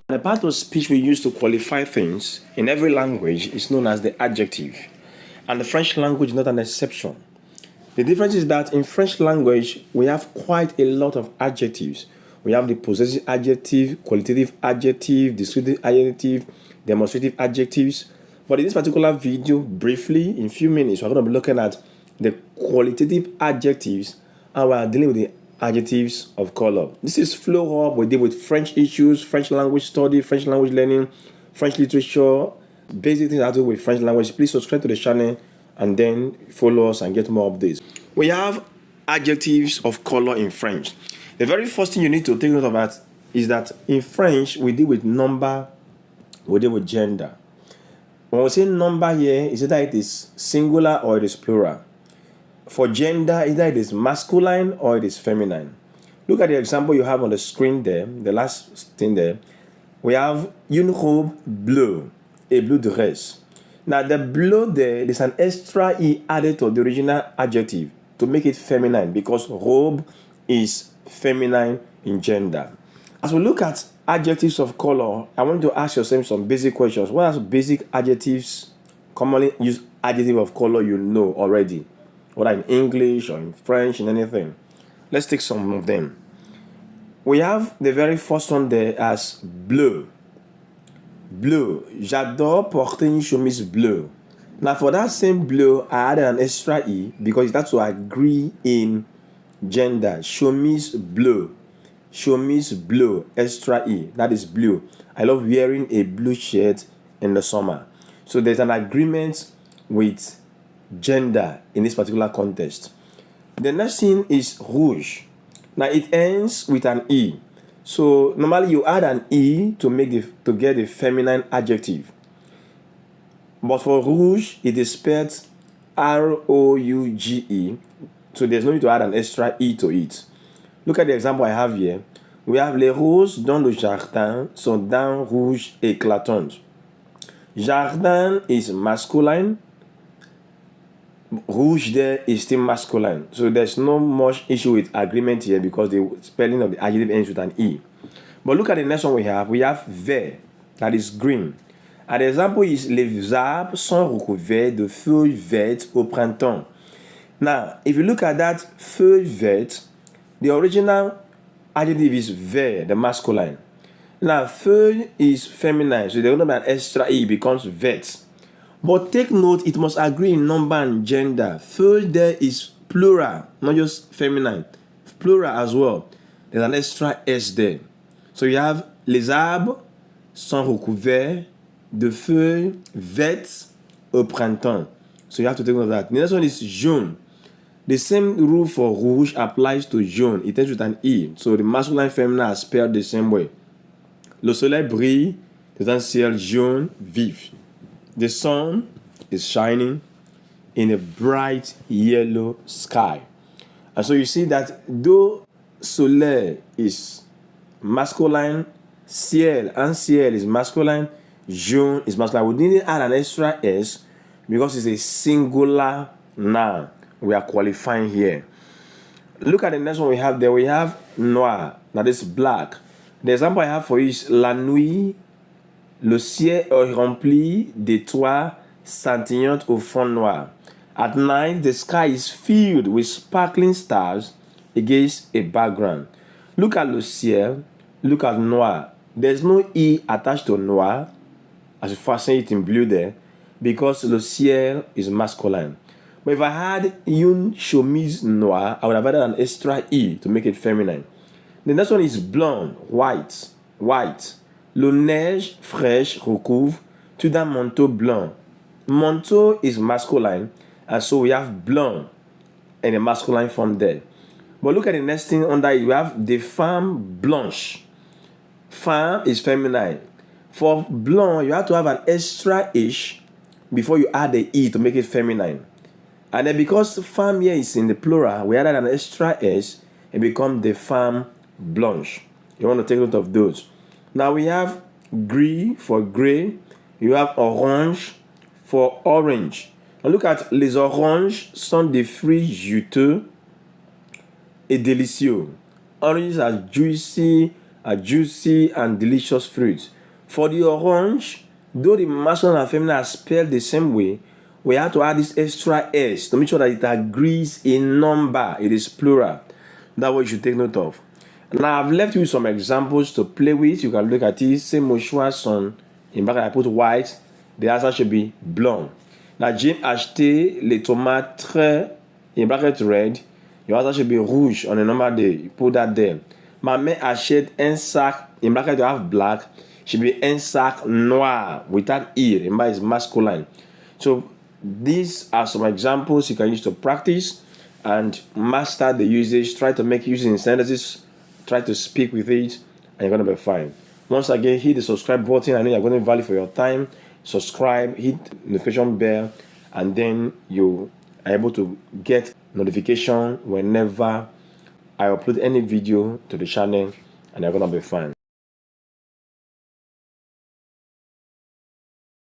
The part of speech we use to qualify things in every language is known as the adjective, and the French language is not an exception. The difference is that in French language, we have quite a lot of adjectives. We have the possessive adjective, qualitative adjective, descriptive adjective, demonstrative adjectives. But in this particular video, briefly, in a few minutes, we're going to be looking at the qualitative adjectives, and we're dealing with the adjectives of color. This is Flow Up. We deal with French issues, French language study, French language learning, French literature, basic things that do with French language. Please subscribe to the channel and then follow us and get more updates. We have adjectives of color in French. The very first thing you need to take note of that is that in French, we deal with number, we deal with gender. When we say number here, it's either it is singular or it is plural. For gender, either it is masculine or it is feminine. Look at the example you have on the screen there, the last thing there. We have une robe bleue, a blue dress. Now the bleu there, there's an extra E added to the original adjective to make it feminine because robe is feminine in gender. As we look at adjectives of color, I want to ask yourself some basic questions. What are basic adjectives, commonly used adjective of color you know already? Whether in English or in French, in anything. Let's take some of them. We have the very first one there as bleu. Bleu. J'adore porter une chemise bleue. Now for that same bleu, I added an extra E because that's to agree in gender. Chemise bleu. Chemise bleu. Extra E. That is blue. I love wearing a blue shirt in the summer. So there's an agreement with gender in this particular context. The next thing is rouge. Now it ends with an E. So normally you add an E to get the feminine adjective. But for rouge, it is spelled R-O-U-G-E. So there's no need to add an extra E to it. Look at the example I have here. We have les roses dans le jardin sont d'un rouge éclatant. Jardin is masculine. Rouge there is still masculine. So there's no much issue with agreement here because the spelling of the adjective ends with an E. But look at the next one we have. We have vert, that is green. An example is les arbres sont recouverts de feuilles vertes au printemps. Now, if you look at that feuilles vertes, the original adjective is vert, the masculine. Now, feuille is feminine, so there's going to be an extra E, becomes vert. But take note, it must agree in number and gender. Feuille there is plural, not just feminine. Plural as well. There's an extra S there. So you have les arbres sont recouverts de feuilles vertes au printemps. So you have to take note of that. The next one is jaune. The same rule for rouge applies to jaune. It ends with an E. So the masculine and feminine are spelled the same way. Le soleil brille dans un ciel jaune vif. The sun is shining in a bright yellow sky. And so you see that though soleil is masculine, ciel is masculine, jaune is masculine. We didn't add an extra S because it's a singular noun. We are qualifying here. Look at the next one we have there. We have noir, that is black. The example I have for you is la nuit. Le ciel est rempli d'étoiles scintillantes au fond noir. At night, the sky is filled with sparkling stars against a background. Look at le ciel, look at noir. There's no E attached to noir, as you fasten it in blue there, because le ciel is masculine. But if I had une chemise noire, I would have added an extra E to make it feminine. The next one is blonde, white. Le neige fraîche recouvre tout d'un manteau blanc. Manteau is masculine, and so we have blanc in a masculine form there. But look at the next thing under it. We have the femme blanche. Femme is feminine. For blanc, you have to have an extra H before you add the E to make it feminine. And then because femme here is in the plural, we added an extra S and become the femme blanche. You want to take note of those. Now we have gris for gray. You have orange for orange. Now look at les oranges sont des fruits juteux et délicieux. Oranges are juicy and delicious fruits. For the orange, though the masculine and feminine are spelled the same way, we have to add this extra s to make sure that it agrees in number. It is plural. That's what you should take note of. Now I've left you some examples to play with. You can look at it. Say mon choix son. In bracket I put white. The answer should be blanc. Now j'ai acheté les tomates très, in bracket red. Your answer should be rouge on the number day. You put that there. Ma mère achète un sac. In bracket you have black. Should be un sac noir without e. Remember it's masculine. So these are some examples you can use to practice and master the usage. Try to make use in sentences. Try to speak with it, and you're going to be fine. Once again, hit the subscribe button. I know you're going to value for your time. Subscribe, hit notification bell, and then you are able to get notification whenever I upload any video to the channel, and you're going to be fine.